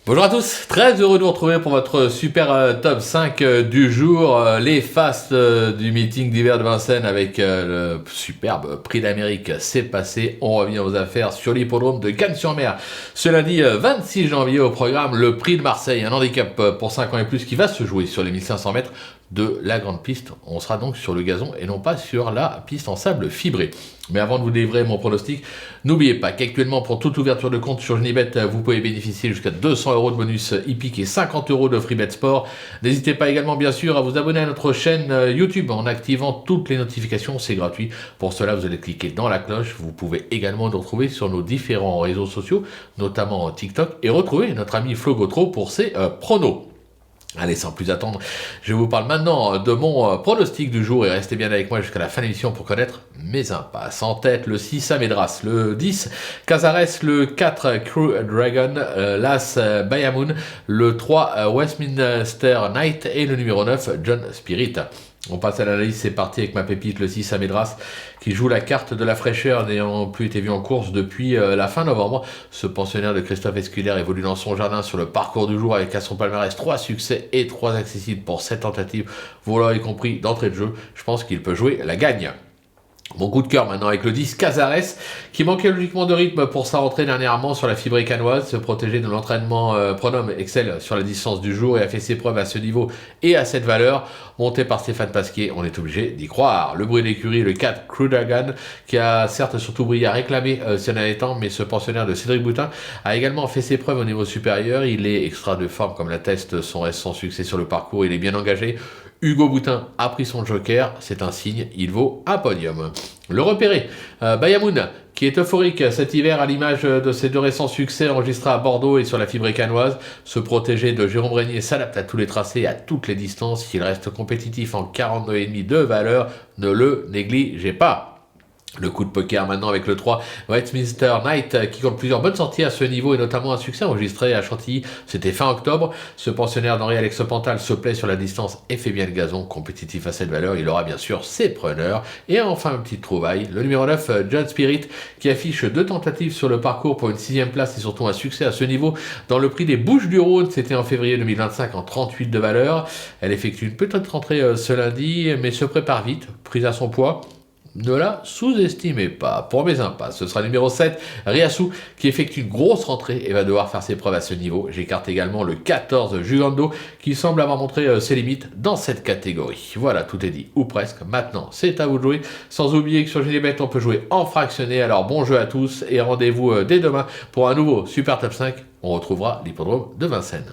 Bonjour à tous, très heureux de vous retrouver pour votre super top 5 du jour, les fasts du meeting d'hiver de Vincennes avec le superbe prix d'Amérique. C'est passé, on revient aux affaires sur l'hippodrome de Cannes-sur-Mer. Ce lundi 26 janvier au programme, le prix de Marseille, un handicap pour 5 ans et plus qui va se jouer sur les 1500 mètres de la grande piste. On sera donc sur le gazon et non pas sur la piste en sable fibré. Mais avant de vous délivrer mon pronostic, n'oubliez pas qu'actuellement pour toute ouverture de compte sur Unibet, vous pouvez bénéficier jusqu'à 200 € de bonus hippique et 50 € de free bet sport. N'hésitez pas également bien sûr à vous abonner à notre chaîne YouTube en activant toutes les notifications, c'est gratuit. Pour cela, vous allez cliquer dans la cloche. Vous pouvez également nous retrouver sur nos différents réseaux sociaux, notamment TikTok, et retrouver notre ami Flo Gautreau pour ses pronos. Allez, sans plus attendre, je vous parle maintenant de mon pronostic du jour et restez bien avec moi jusqu'à la fin de l'émission pour connaître mes impasses. En tête, le 6 Amedras, le 10 Cazares, le 4 Crew Dragon, l'As Bayamoun, le 3 Westminster Knight et le numéro 9 John Spirit. On passe à l'analyse, c'est parti avec ma pépite, le 6 Amedras, qui joue la carte de la fraîcheur n'ayant plus été vu en course depuis la fin novembre. Ce pensionnaire de Christophe Esculaire évolue dans son jardin sur le parcours du jour avec à son palmarès 3 succès et 3 accessibles pour 7 tentatives, voilà y compris d'entrée de jeu. Je pense qu'il peut jouer la gagne. Mon coup de cœur maintenant avec le 10 Cazares qui manquait logiquement de rythme pour sa rentrée dernièrement sur la fibrée canoise, se protéger de l'entraînement Pronom excelle sur la distance du jour et a fait ses preuves à ce niveau et à cette valeur. Monté par Stéphane Pasquier, on est obligé d'y croire. Le bruit d'écurie, le 4 Crew Dragon qui a certes surtout brillé à réclamer ces derniers temps, mais ce pensionnaire de Cédric Boutin a également fait ses preuves au niveau supérieur. Il est extra de forme comme l'atteste son récent succès sur le parcours, il est bien engagé. Hugo Boutin a pris son joker, c'est un signe, il vaut un podium. Le repéré, Bayamoun, qui est euphorique cet hiver à l'image de ses deux récents succès enregistrés à Bordeaux et sur la fibrée canoise. Se protéger de Jérôme Régnier s'adapte à tous les tracés et à toutes les distances. S'il reste compétitif en 42,5 de valeur, ne le négligez pas. Le coup de poker maintenant avec le 3 Westminster Knight qui compte plusieurs bonnes sorties à ce niveau et notamment un succès enregistré à Chantilly, c'était fin octobre. Ce pensionnaire d'Henri-Alex Pantal se plaît sur la distance et fait bien le gazon, compétitif à cette valeur, il aura bien sûr ses preneurs. Et enfin une petite trouvaille, le numéro 9 John Spirit qui affiche 2 tentatives sur le parcours pour une 6e place et surtout un succès à ce niveau dans le prix des Bouches-du-Rhône, c'était en février 2025 en 38 de valeur. Elle effectue une petite rentrée ce lundi mais se prépare vite, prise à son poids. Ne la sous-estimez pas. Pour mes impasses, ce sera le numéro 7, Riasu, qui effectue une grosse rentrée et va devoir faire ses preuves à ce niveau. J'écarte également le 14, Jugando, qui semble avoir montré ses limites dans cette catégorie. Voilà, tout est dit, ou presque. Maintenant, c'est à vous de jouer. Sans oublier que sur Unibet, on peut jouer en fractionné. Alors bon jeu à tous et rendez-vous dès demain pour un nouveau Super Top 5. On retrouvera l'hippodrome de Vincennes.